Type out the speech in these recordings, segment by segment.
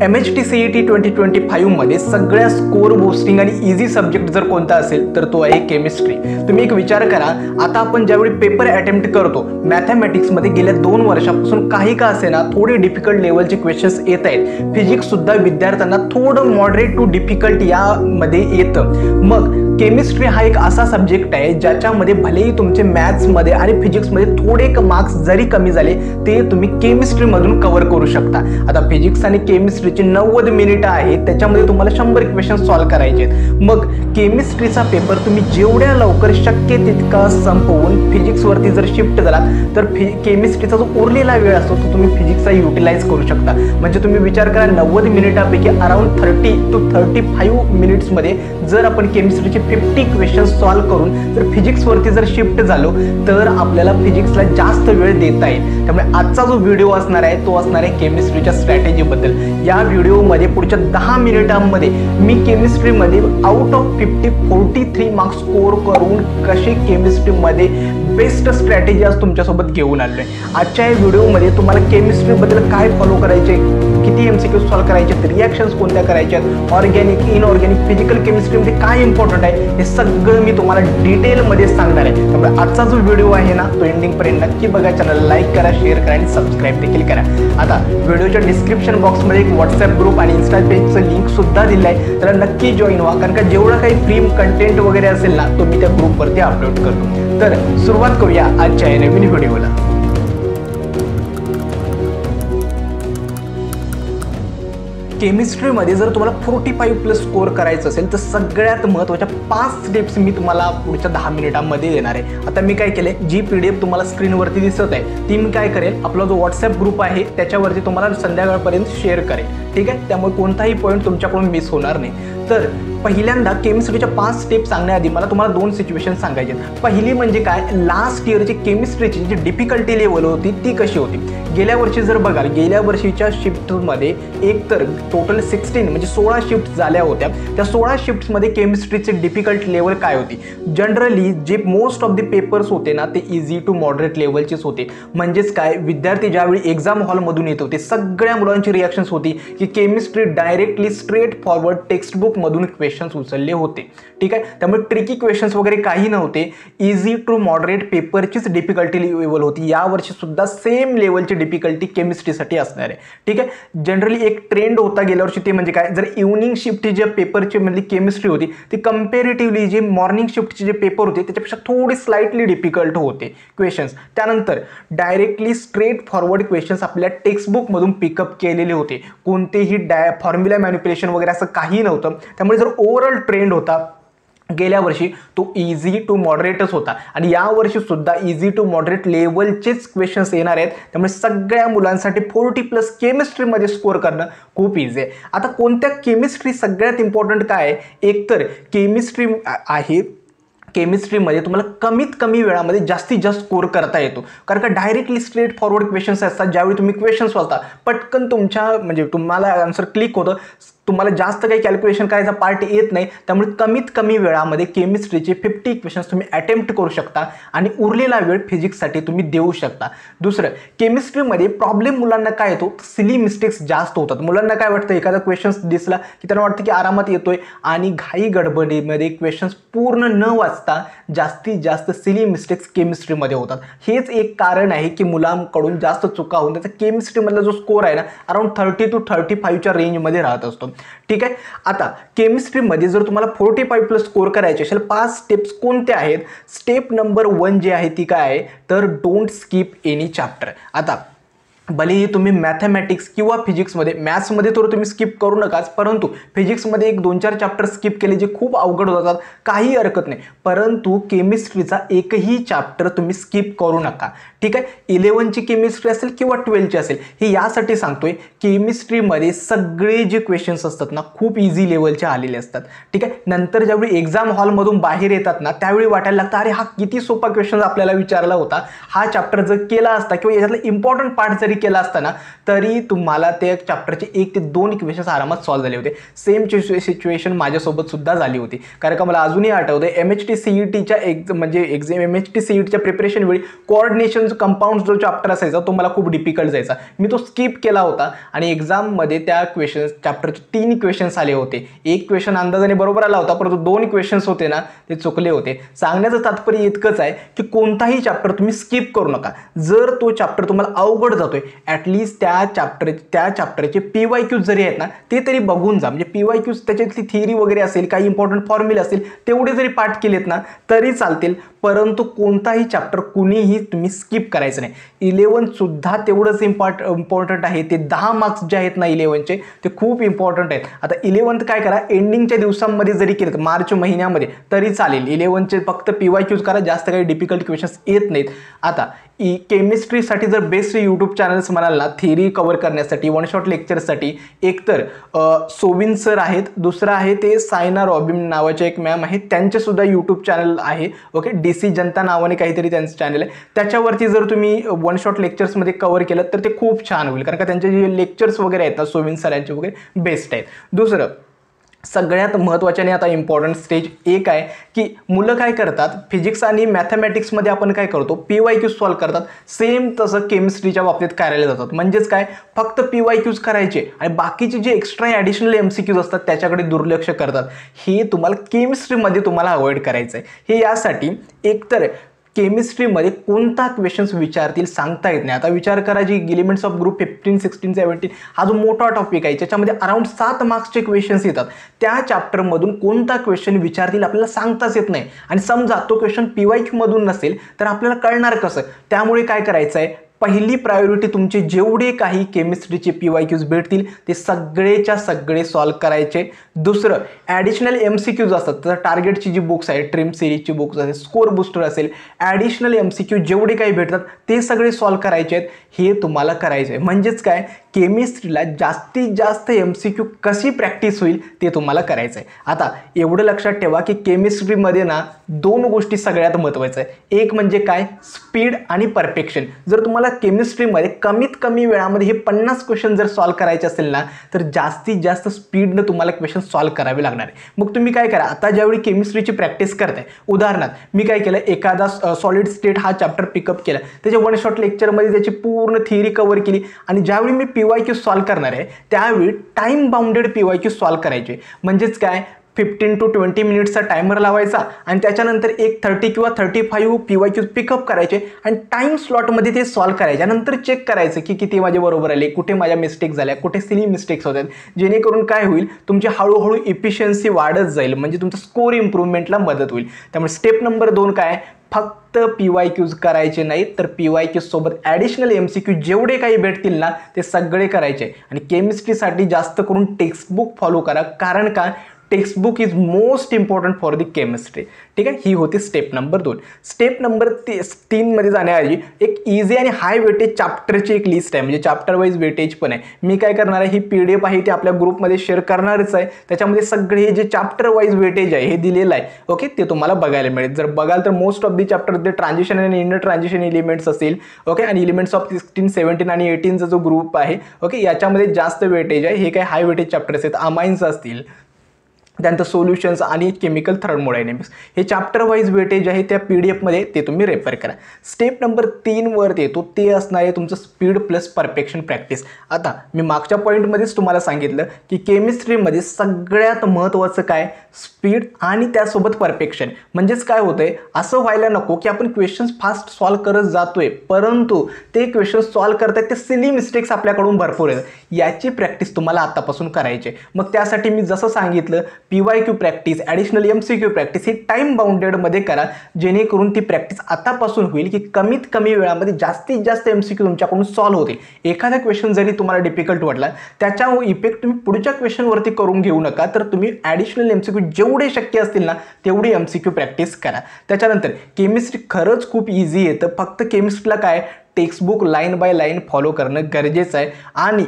MHT CET 2025 मध्ये सगळ्या score boasting आणि इझी सब्जेक्ट जर कोणता असेल तर तो आहे केमिस्ट्री। तुम्ही एक विचार करा, आता आपण ज्यावेळी पेपर अटेम्प्ट करतो मॅथमॅटिक्स मध्ये गेल्या 2 वर्षापासून काही का असेना थोडे डिफिकल्ट लेवलचे क्वेश्चन्स येत आहेत। फिजिक्स सुद्धा विद्यार्थ्यांना थोडं मॉडरेट टू डिफिकल्ट यामध्ये येतं। मग केमिस्ट्री हा एक असा सब्जेक्ट आहे ज्याच्यामध्ये भलेही तुमचे मॅथ्स मध्ये आणि फिजिक्स मध्ये थोडे मार्क्स जरी कमी झाले ते तुम्ही केमिस्ट्री मधून कव्हर करू शकता। आता फिजिक्स आणि केमिस्ट्रीचे 90 मिनिटं आहेत, त्याच्यामध्ये तुम्हाला 100 क्वेश्चन सॉल्व्ह करायचे आहेत। मग केमिस्ट्रीचा पेपर तुम्ही जेवढ्या लवकर शक्य तितका संपवून फिजिक्स वरती जर शिफ्ट झालात तर केमिस्ट्रीचा जो उरलेला वेळ असतो तो तुम्ही फिजिक्सचा युटिलाइज करू शकता। म्हणजे तुम्ही विचार करा 90 मिनिटांपैकी अराउंड 30 to 35 मिनिट्स मध्ये जर आपण केमिस्ट्रीचे 50 क्वेश्चन सॉल्व्ह करून जर फिजिक्स वरती जर शिफ्ट झालो तर आपल्याला फिजिक्सला जास्त वेळ देता येईल। त्यामुळे आजचा जो व्हिडिओ असणार आहे तो असणार आहे केमिस्ट्रीच्या स्ट्रॅटेजी बद्दल। या व्हिडिओमध्ये पुढच्या 10 मिनिटांमध्ये मी केमिस्ट्रीमध्ये आउट ऑफ 50 43 मार्क्स स्कोर करून कसे केमिस्ट्रीमध्ये बेस्ट स्ट्रॅटेजी आज तुमच्यासोबत घेऊन आलोय। आजच्या या व्हिडिओमध्ये तुम्हाला केमिस्ट्री बद्दल काय फॉलो करायचे, किती MCQ सॉल्व्ह करायचे, रिॲक्शन्स कोणत्या करायच्या, ऑर्गॅनिक इनऑर्गॅनिक फिजिकल केमिस्ट्रीमध्ये काय इम्पॉर्टंट आहे हे सगळं मी तुम्हाला डिटेलमध्ये सांगणार आहे। त्यामुळे आजचा जो व्हिडिओ आहे ना तो एंडिंग पर्यंत नक्की बघा, चॅनलला लाईक करा, शेअर करा आणि सबस्क्राईब देखील करा। आता व्हिडिओच्या डिस्क्रिप्शन बॉक्समध्ये एक व्हॉट्सअप ग्रुप आणि इन्स्टा पेजचं लिंक सुद्धा दिलं आहे, त्याला नक्की जॉईन व्हा, कारण का जेवढा काही फ्री कंटेंट वगैरे असेल ना तो मी त्या ग्रुपवरती अपलोड करतो। तर सुरुवात करूया आजच्या या नवीन व्हिडिओला। केमिस्ट्रीमध्ये जर तुम्हाला 45+ स्कोर करायचं असेल तर सगळ्यात महत्त्वाच्या 5 स्टेप्स मी तुम्हाला पुढच्या 10 मिनिटांमध्ये देणार आहे। आता मी काय केलंय, जी PDF तुम्हाला स्क्रीनवरती दिसत आहे ती मी काय करेल, आपला जो व्हॉट्सअप ग्रुप आहे त्याच्यावरती तुम्हाला संध्याकाळपर्यंत शेअर करेल, ठीक आहे। त्यामुळे कोणताही पॉईंट तुमच्याकडून मिस होणार नाही। तर पहिल्यांदा केमिस्ट्रीच्या 5 स्टेप सांगण्याआधी मला तुम्हाला 2 सिच्युएशन सांगायचे। पहिली म्हणजे काय, लास्ट इयरची केमिस्ट्रीची जी डिफिकल्टी लेवल होती ती कशी होती। गेल्या वर्षी जर बघाल, गेल्या वर्षीच्या शिफ्टमध्ये एक तर टोटल 16 म्हणजे 16 शिफ्ट झाल्या होत्या। त्या 16 शिफ्ट्समध्ये केमिस्ट्रीची डिफिकल्ट लेवल काय होती। जनरली जे मोस्ट ऑफ द पेपर्स होते ना ते इझी टू मॉडरेट लेवलचेच होते। म्हणजेच काय, विद्यार्थी ज्यावेळी एक्झाम हॉलमधून येत होते सगळ्या मुलांची रिॲक्शन्स होती की केमिस्ट्री डायरेक्टली स्ट्रेट फॉरवर्ड टेक्स्टबुकमधून क्वेश्चन्स उचलले होते, ठीक आहे। त्यामुळे ट्रिकी क्वेश्चन्स वगैरे काही नव्हते, इझी टू मॉडरेट पेपरचीच डिफिकल्टी लेवल होती। या वर्षी सुद्धा सेम लेवलची डिफिकल्टी केमिस्ट्रीसाठी असणार आहे, ठीक आहे। जनरली एक ट्रेंड होता गेल्या वर्षी, ते म्हणजे काय, जर इव्हनिंग शिफ्टची जे पेपरची मधली केमिस्ट्री होती ती कंपॅरेटिव्हली जे मॉर्निंग शिफ्टचे जे पेपर होते त्याच्यापेक्षा थोडी स्लाइटली डिफिकल्ट होते क्वेश्चन्स। त्यानंतर डायरेक्टली स्ट्रेट फॉरवर्ड क्वेश्चन्स आपल्या टेक्स्टबुकमधून पिकअप केलेले होते, कोणतेही फॉर्म्युला मॅनिप्युलेशन वगैरे असं काही नव्हतं। त्यामुळे जर ओव्हरऑल ट्रेंड होता गेल्या वर्षी तो इझी टू मॉडरेटच होता आणि या वर्षी सुद्धा इझी टू मॉडरेट लेवलचेच क्वेश्चन्स येणार आहेत। त्यामुळे सगळ्या मुलांसाठी 40+ केमिस्ट्रीमध्ये स्कोर करणं खूप इझी आहे। आता कोणत्या केमिस्ट्री सगळ्यात इम्पॉर्टंट काय आहे, एकतर केमिस्ट्री आहे केमिस्ट्रीमध्ये तुम्हाला कमीत कमी वेळामध्ये जास्तीत जास्त स्कोर करता येतो, कारण का डायरेक्टली स्ट्रेट फॉरवर्ड क्वेश्चन्स असतात। ज्यावेळी तुम्ही क्वेश्चन्स वाचता पटकन तुम्हाला आन्सर क्लिक होतं, तुम्हाला जास्त काही कॅल्क्युलेशन करायचा पार्ट येत नाही। त्यामुळे कमीत कमी वेळामध्ये केमिस्ट्रीचे 50 क्वेश्चन्स तुम्ही अटेम्प्ट करू शकता आणि उरलेला वेळ फिजिक्ससाठी तुम्ही देऊ शकता। दुसरं, केमिस्ट्रीमध्ये प्रॉब्लेम मुलांना काय येतो, सिली मिस्टेक्स जास्त होतात। मुलांना काय वाटतं, एखादा क्वेश्चन्स दिसला की त्यांना वाटतं की आरामात येतोय आणि घाई गडबडीमध्ये क्वेश्चन्स पूर्ण न वाचता जास्तीत जास्त सिली मिस्टेक्स केमिस्ट्रीमध्ये होतात। हेच एक कारण आहे की मुलांकडून जास्त चुका होऊन त्याचा केमिस्ट्रीमधला जो स्कोर आहे ना अराउंड 30 to 35च्या रेंजमध्ये राहत असतो, ठीक आहे। आता केमिस्ट्रीमध्ये जर तुम्हाला 45+ स्कोर करायचे असेल 5 स्टेप्स कोणत्या आहेत। स्टेप नंबर 1 जी आहे ती काय आहे, तर डोंट स्किप एनी चॅप्टर। आता भलेही तुम्ही मॅथमॅटिक्स किंवा फिजिक्समध्ये, मॅथ्समध्ये तर तुम्ही स्किप करू नकाच, परंतु फिजिक्समध्ये 1-2-4 चॅप्टर स्किप केले जे खूप अवघड होतात काही हरकत नाही, परंतु केमिस्ट्रीचा एकही चॅप्टर तुम्ही स्किप करू नका, ठीक आहे। 11ची केमिस्ट्री असेल किंवा 12ची असेल, हे यासाठी सांगतोय केमिस्ट्रीमध्ये सगळे जे क्वेश्चन्स असतात ना खूप इझी लेवलचे आलेले असतात, ठीक आहे। नंतर ज्यावेळी एक्झाम हॉलमधून बाहेर येतात ना त्यावेळी वाटायला लागतं अरे हा किती सोपा क्वेश्चन आपल्याला विचारला होता, हा चॅप्टर जर केला असता किंवा याच्यातला इम्पॉर्टंट पार्ट जरी जरी केला असताना तरी तुम्हाला त्या चॅप्टरचे 1 ते 2 इक्वेशन्स आरामात सॉल्व्ह झाले होते. सेम सिच्युएशन माझ्यासोबत सुद्धा झाली होती, कारण का मला अजूनही आठवतं MHT CETच्या MHT CETच्या प्रिपरेशन वेळी कोऑर्डिनेशन कंपाऊंड जो चॅप्टर असायचा तो मला खूप डिफिकल्ट जायचा. मी तो स्किप केला होता आणि एक्झाममध्ये त्या चॅप्टरचे 3 क्वेश्चन्स आले होते. एक क्वेश्चन अंदाजाने बरोबर आला होता, परंतु 2 क्वेश्चन्स होते ना ते चुकले होते. सांगण्याचं तात्पर्य इतकंच आहे की कोणताही चॅप्टर तुम्ही स्किप करू नका. जर तो चॅप्टर तुम्हाला अवघड जातोय ॲटलिस्ट त्या चॅप्टरचे PYQs जरी आहेत ना ते तरी बघून जा. म्हणजे PYQs त्याच्यातली थिअरी वगैरे असेल, काही इम्पॉर्टंट फॉर्म्युले असेल तेवढे जरी पाठ केलेत ना तरी चालतील, परंतु कोणताही चॅप्टर कुणीही तुम्ही स्किप करायचं नाही. 11 सुद्धा तेवढंच इम्पॉर्टंट आहे. ते 10 मार्क्स जे आहेत ना 11चे ते खूप इम्पॉर्टंट आहेत. आता 11th काय करा, एंडिंगच्या दिवसांमध्ये जरी केलं मार्च महिन्यामध्ये तरी चालेल. 11चे फक्त PYQs करा, जास्त काही डिफिकल्ट क्वेश्चन्स येत नाहीत. आता केमिस्ट्रीसाठी जर बेस्ट यूट्यूब चॅनल्स म्हणाल ना थिअरी कव्हर करण्यासाठी, वन शॉट लेक्चरसाठी, एक तर सोविन सर आहेत, दुसरं आहे ते सायना रॉबिन नावाचे एक मॅम आहेत, त्यांचेसुद्धा यूट्यूब चॅनल आहे. ओके, DC जनता नावाने काहीतरी त्यांचं चॅनल आहे. त्याच्यावरती जर तुम्ही वन शॉट लेक्चर्समध्ये कव्हर केलं तर ते खूप छान होईल, कारण का त्यांचे जे लेक्चर्स वगैरे आहेत ना सोविन सरांचे वगैरे बेस्ट आहेत. दुसरं सगळ्यात महत्त्वाच्याने आता इम्पॉर्टंट स्टेज एक आहे की मुलं काय करतात, फिजिक्स आणि मॅथमॅटिक्समध्ये आपण काय करतो PYQs सॉल्व करतात. सेम तसं केमिस्ट्रीच्या बाबतीत करायला जातात. म्हणजेच काय, फक्त PYQs करायचे आणि बाकीचे जे एक्स्ट्रा ॲडिशनल MCQs असतात त्याच्याकडे दुर्लक्ष करतात. हे तुम्हाला केमिस्ट्रीमध्ये तुम्हाला अवॉइड करायचं आहे. हे यासाठी एकतर केमिस्ट्रीमध्ये कोणता क्वेश्चन्स विचारतील सांगता येत नाही. आता विचार करा जी एलिमेंट्स ऑफ ग्रुप 15, 16, 17 हा जो मोठा टॉपिक आहे त्याच्यामध्ये अराउंड 7 मार्क्सचे क्वेश्चन्स येतात. त्या चॅप्टरमधून कोणता क्वेश्चन विचारतील आपल्याला सांगताच येत नाही. आणि समजा तो क्वेश्चन PYQ मधून नसेल तर आपल्याला कळणार कसं. त्यामुळे काय करायचं आहे, पहिली प्रायोरिटी तुमचे जेवढे काही केमिस्ट्रीचे PYQs भेटतील ते सगळेच्या सगळे सॉल्व करायचे. दुसरं ॲडिशनल MCQs असतात, तर टार्गेटची जी बुक्स आहे, ट्रिम सिरीजची बुक्स असेल, स्कोर बुस्टर असेल, ॲडिशनल MCQ जेवढे काही भेटतात ते सगळे सॉल्व करायचे आहेत. हे तुम्हाला करायचं आहे. म्हणजेच काय, केमिस्ट्रीला जास्तीत जास्त MCQ कशी प्रॅक्टिस होईल ते तुम्हाला करायचं आहे. आता एवढं लक्षात ठेवा की केमिस्ट्रीमध्ये ना 2 गोष्टी सगळ्यात महत्त्वाच्या आहे. एक म्हणजे काय, स्पीड आणि परफेक्शन. जर तुम्हाला केमिस्ट्रीमध्ये कमीत कमी वेळामध्ये हे 50 क्वेश्चन जर सॉल्व करायचे असेल ना तर जास्तीत जास्त स्पीडनं तुम्हाला क्वेश्चन सॉल्व करावे लागणार आहे. मग तुम्ही काय करा, आता ज्यावेळी केमिस्ट्रीची प्रॅक्टिस करताय, उदाहरणार्थ मी काय केलं, एखादा सॉलिड स्टेट हा चॅप्टर पिकअप केला, त्याच्या वन शॉट लेक्चरमध्ये त्याची पूर्ण थिअरी कव्हर केली आणि ज्यावेळी मी PYQ सॉल्व करणार आहे त्यावेळी टाईम बाउंडेड PYQ सॉल्व करायचे. म्हणजेच काय, 15 to 20 मिनिट्सचा टायमर लावायचा आणि त्याच्यानंतर एक 30 किंवा 35 PYQs पिकअप करायचे आणि टाईम स्लॉटमध्ये ते सॉल्व करायचे. नंतर चेक करायचं की किती माझे बरोबर आले, कुठे माझ्या मिस्टेक झाल्या, कुठे सिली मिस्टेक्स होतात, जेणेकरून काय होईल, तुमची हळूहळू इफिशियन्सी वाढत जाईल, म्हणजे तुमचं स्कोर इम्प्रूव्हमेंटला मदत होईल. त्यामुळे स्टेप नंबर 2 काय, फक्त PYQs करायचे नाहीत तर PYQs सोबत ॲडिशनल MCQ जेवढे काही भेटतील ना ते सगळे करायचे. आणि केमिस्ट्रीसाठी जास्त करून टेक्स्टबुक फॉलो करा, कारण का textbook is most important for the chemistry. ठीक आहे, ही होती स्टेप नंबर 2. स्टेप नंबर 3 मध्ये जाण्याऐवजी एक इझी आणि हाय वेटेज चॅप्टरची एक लिस्ट आहे, म्हणजे चॅप्टर वाईज वेटेज पण आहे. मी काय करणार आहे, ही PDF आहे ती आपल्या ग्रुपमध्ये शेअर करणारच आहे. त्याच्यामध्ये सगळे जे चॅप्टर वाईज वेटेज आहे हे दिलेलं आहे. ओके, ते तुम्हाला बघायला मिळेल. जर बघाल तर मोस्ट ऑफ दी चॅप्टर ते ट्रान्झिशन आणि इनर ट्रान्झिशन एलिमेंट्स असेल. ओके, आणि एलिमेंट्स ऑफ 16, 17 आणि 18चा जो ग्रुप आहे, ओके, याच्यामध्ये जास्त वेटेज आहे. हे काय हाय वेटेज चॅप्टर्स आहेत, अमाइन्स असतील, त्यानंतर सोल्युशन्स आणि केमिकल थर्मोडायनेमिक्स, हे चॅप्टर वाईज वेटेज आहे त्या PDF मध्ये, ते तुम्ही रेफर करा. स्टेप नंबर 3 वर येतो, ते असणार आहे तुमचं स्पीड प्लस परफेक्शन प्रॅक्टिस. आता मी मागच्या पॉईंटमध्येच तुम्हाला सांगितलं की केमिस्ट्रीमध्ये सगळ्यात महत्त्वाचं काय, स्पीड आणि त्यासोबत परफेक्शन. म्हणजेच काय होतंय, असं व्हायला नको की आपण क्वेश्चन्स फास्ट सॉल्व करत जातोय परंतु ते क्वेश्चन्स सॉल्व करतायत ते सिली मिस्टेक्स आपल्याकडून भरपूर आहेत. याची प्रॅक्टिस तुम्हाला आतापासून करायची. मग त्यासाठी मी जसं सांगितलं PYQ practice, additional MCQ practice ही टाईम बाउंडेडमध्ये करा, जेणेकरून ती प्रॅक्टिस आतापासून होईल की कमीत कमी वेळामध्ये जास्तीत जास्त MCQ तुमच्याकडून सॉल्व होतील. एखादा क्वेश्चन जरी तुम्हाला डिफिकल्ट वाटला त्याचा इफेक्ट तुम्ही पुढच्या क्वेश्चनवरती करून घेऊ नका, तर तुम्ही ॲडिशनल MCQ जेवढे शक्य असतील ना तेवढी MCQ प्रॅक्टिस करा. त्याच्यानंतर केमिस्ट्री खरंच खूप इझी येतं, फक्त केमिस्ट्रीला काय textbook line by line follow करणं गरजेचं आहे. आणि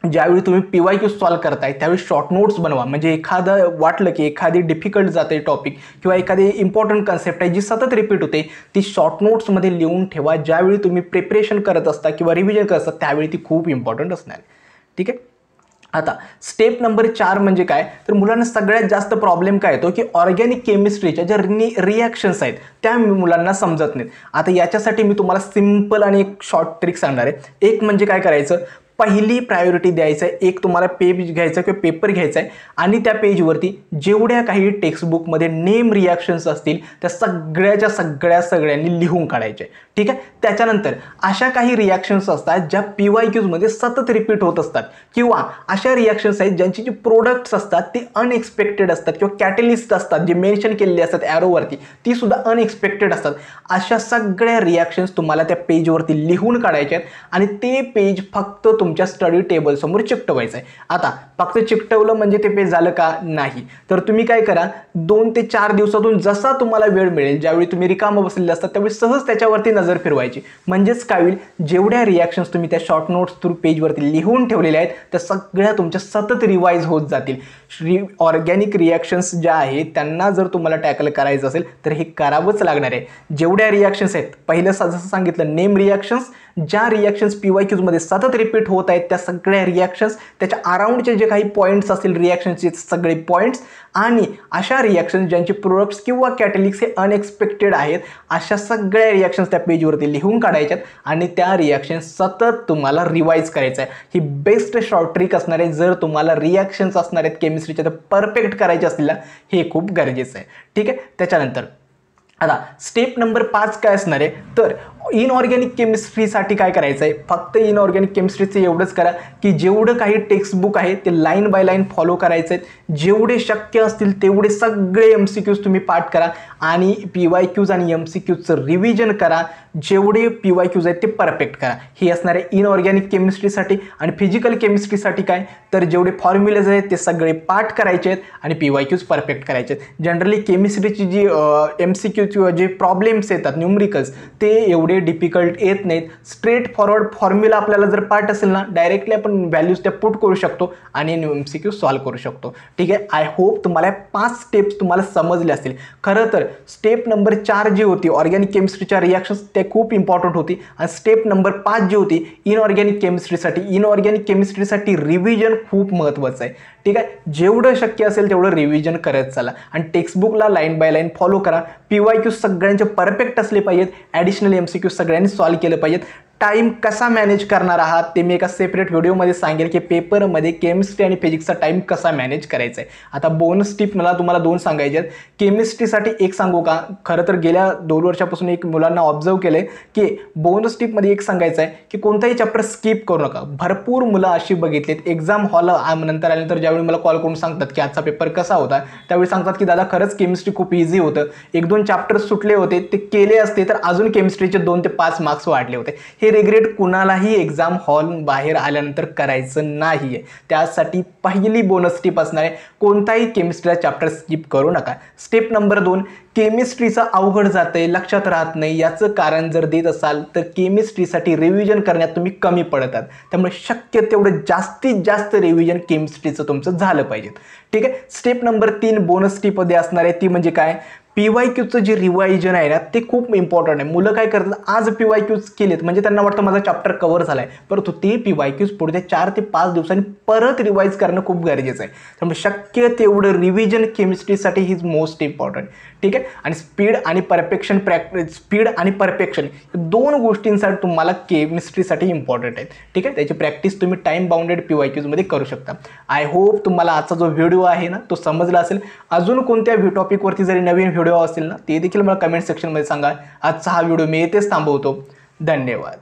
ज्यावेळी तुम्ही PYQ सॉल्व करताय त्यावेळी शॉर्ट नोट्स बनवा. म्हणजे एखादं वाटलं की एखादी डिफिकल्ट जाते टॉपिक किंवा एखादी इम्पॉर्टंट कन्सेप्ट आहे जी सतत रिपीट होते, ती शॉर्ट नोट्समध्ये लिहून ठेवा. ज्यावेळी तुम्ही प्रिपरेशन करत असता किंवा रिव्हिजन करत असता त्यावेळी ती खूप इम्पॉर्टंट असणार. ठीक आहे. आता स्टेप नंबर 4 म्हणजे काय, तर मुलांना सगळ्यात जास्त प्रॉब्लेम काय येतो की ऑर्गॅनिक केमिस्ट्रीच्या ज्या रिॲक्शन्स आहेत त्या मुलांना समजत नाहीत. आता याच्यासाठी मी तुम्हाला सिम्पल आणि एक शॉर्ट ट्रिक सांगणार आहे. एक म्हणजे काय करायचं, पहिली प्रायोरिटी द्यायचं आहे. एक तुम्हाला पेज घ्यायचा किंवा पेपर घ्यायचा आहे आणि त्या पेजवरती जेवढ्या काही टेक्स्टबुकमध्ये नेम रिॲक्शन्स असतील त्या सगळ्यांनी लिहून काढायचे. ठीक आहे. त्याच्यानंतर अशा काही रिॲक्शन्स असतात ज्या PYQमध्ये सतत रिपीट होत असतात किंवा अशा रिॲक्शन्स आहेत ज्यांची जी प्रोडक्ट्स असतात ती अनएक्सपेक्टेड असतात किंवा कॅटलिस्ट असतात जे मेन्शन केलेले असतात ॲरोवरती, ती सुद्धा अनएक्सपेक्टेड असतात. अशा सगळ्या रिॲक्शन्स तुम्हाला त्या पेजवरती लिहून काढायचे आहेत आणि ते पेज फक्त तुमच्या स्टडी टेबल समोर चिकटवायचं आहे. आता फक्त चिकटवलं म्हणजे ते पेज झालं का, नाही. तर तुम्ही काय करा, 2 ते 4 दिवसातून जसा तुम्हाला वेळ मिळेल, ज्यावेळी तुम्ही रिकामं बसलेले असतात त्यावेळी सहज त्याच्यावरती नजर फिरवायची. म्हणजेच काय होईल, जेवढ्या रिॲक्शन्स तुम्ही त्या शॉर्ट नोट्स थ्रू पेजवरती लिहून ठेवलेल्या आहेत त्या सगळ्या तुमच्या सतत रिवाईज होत जातील. ऑर्गॅनिक रिॲक्शन्स ज्या आहेत त्यांना जर तुम्हाला टॅकल करायचं असेल तर हे करावंच लागणार आहे. जेवढ्या रिॲक्शन्स आहेत, पहिलं जसं सांगितलं नेम रिॲक्शन्स, ज्या रिॲक्शन्स PYQमध्ये सतत रिपीट होत आहेत त्या सगळ्या रिॲक्शन्स, त्याच्या अराउंडचे जे काही पॉईंट्स असतील रिॲक्शन्सचे सगळे पॉईंट्स, आणि अशा रिॲक्शन्स ज्यांचे प्रोडक्ट्स किंवा कॅटलिक्स हे अनएक्सपेक्टेड आहेत, अशा सगळ्या रिॲक्शन्स त्या पेजवरती लिहून काढायच्यात आणि त्या रिॲक्शन्स सतत तुम्हाला रिवाईज करायचं आहे. ही बेस्ट शॉर्ट ट्रिक असणार आहे. जर तुम्हाला रिॲक्शन्स असणार आहेत केमिस्ट्रीच्या तर परफेक्ट करायचे असतील, हे खूप गरजेचं आहे. ठीक आहे. त्याच्यानंतर आता स्टेप नंबर 5 काय असणार आहे, तर इनऑर्गॅनिक केमिस्ट्रीसाठी काय करायचं आहे, फक्त इनऑर्गॅनिक केमिस्ट्रीचं एवढंच करा की जेवढं काही टेक्स्टबुक आहे ते लाईन बाय लाईन फॉलो करायचं आहे. जेवढे शक्य असतील तेवढे सगळे MCQs तुम्ही पाठ करा आणि PYQs आणि MCQचं रिव्हिजन करा. जेवढे PYQs आहेत ते परफेक्ट करा. हे असणार आहे इनऑर्गॅनिक केमिस्ट्रीसाठी. आणि फिजिकल केमिस्ट्रीसाठी काय, तर जेवढे फॉर्म्युलेज आहेत ते सगळे पाठ करायचे आहेत आणि PYQs परफेक्ट करायचे आहेत. जनरली केमिस्ट्रीची जी MCQ किंवा जे प्रॉब्लेम्स येतात न्यूमरिकल्स ते एवढे डिफिकल्ट येत नाहीत. स्ट्रेट फॉरवर्ड फॉर्म्युला आपल्याला जर पाठ असेल ना, डायरेक्टली आपण व्हॅल्यूज त्या पुट करू शकतो आणि MCQ सॉल्व्ह करू शकतो. ठीक आहे. आय होप तुम्हाला 5 स्टेप्स तुम्हाला समजले असतील. खरं तर स्टेप नंबर 4 जी होती ऑर्गॅनिक केमिस्ट्रीच्या रिॲक्शन्स ते खूप इम्पॉर्टंट होती आणि स्टेप नंबर 5 जी होती इनऑर्गॅनिक केमिस्ट्रीसाठी रिव्हिजन खूप महत्त्वाचं आहे. ठीक आहे. जेवढं शक्य असेल तेवढं रिव्हिजन करत चला आणि टेक्स्टबुकला लाईन बाय लाईन फॉलो करा. PYQ सगळ्यांचे परफेक्ट असले पाहिजेत. ॲडिशनल MCQ सगळ्यांनी सॉल्व्ह केलं पाहिजेत. टाईम कसा मॅनेज करणार आहात ते मी एका सेपरेट व्हिडिओमध्ये सांगेल की पेपरमध्ये केमिस्ट्री आणि फिजिक्सचा टाईम कसा मॅनेज करायचा आहे. आता बोनस टिप मला तुम्हाला 2 सांगायचे आहेत. केमिस्ट्रीसाठी एक सांगू का, खरं तर गेल्या 2 वर्षापासून एक मुलांना ऑब्झर्व केलं की बोनस टिपमध्ये एक सांगायचं आहे की कोणताही चॅप्टर स्किप करू नका. भरपूर मुलं अशी बघितलीत एक्झाम हॉल नंतर आल्यानंतर ज्यावेळी मला कॉल करून सांगतात की आजचा पेपर कसा होता, त्यावेळी सांगतात की दादा खरंच केमिस्ट्री खूप इझी होतं, 1-2 चॅप्टर्स सुटले होते, ते केले असते तर अजून केमिस्ट्रीचे 2 ते 5 मार्क्स वाढले होते. हे रिग्रेट कुणालाही एक्झाम हॉल बाहेर आल्यानंतर करायचं नाहीये. त्यासाठी पहिली बोनस टिप असणार आहे, कोणताही केमिस्ट्रीचा चॅप्टर स्किप करू नका. स्टेप नंबर 2, केमिस्ट्रीचं अवघड जातंय, लक्षात राहत नाही, याचं कारण जर देत असाल तर केमिस्ट्रीसाठी रिव्हिजन करण्यात तुम्ही कमी पडतात. त्यामुळे शक्य तेवढं जास्तीत जास्त रिव्हिजन केमिस्ट्रीचं तुमचं झालं पाहिजे. ठीक आहे. स्टेप नंबर 3 बोनस टिपमध्ये असणार आहे, ती म्हणजे काय, PYQचं जे रिवायजन आहे ना ते खूप इम्पॉर्टंट आहे. मुलं काय करतात, आज PYQs केलेत म्हणजे त्यांना वाटतं माझा चॅप्टर कव्हर झाला आहे, परंतु ते PYQs पुढच्या 4 ते 5 दिवसांनी परत रिवाईज करणं खूप गरजेचं आहे. त्यामुळे शक्य तेवढं रिव्हिजन केमिस्ट्रीसाठी इज मोस्ट इम्पॉर्टंट. ठीक आहे. आणि स्पीड आणि परफेक्शन 2 गोष्टींसाठी तुम्हाला केमिस्ट्रीसाठी इम्पॉर्टंट आहेत. ठीक आहे. त्याची प्रॅक्टिस तुम्ही टाईम बाउंडेड PYQsमध्ये करू शकता. आय होप तुम्हाला आजचा जो व्हिडिओ आहे ना तो समजला असेल. अजून कोणत्या टॉपिकवरती जरी नवीन व्हिडिओ असेल ना ते देखील मला कमेंट सेक्शनमध्ये सांगा. आजचा हा व्हिडिओ मी येथेच थांबवतो. धन्यवाद.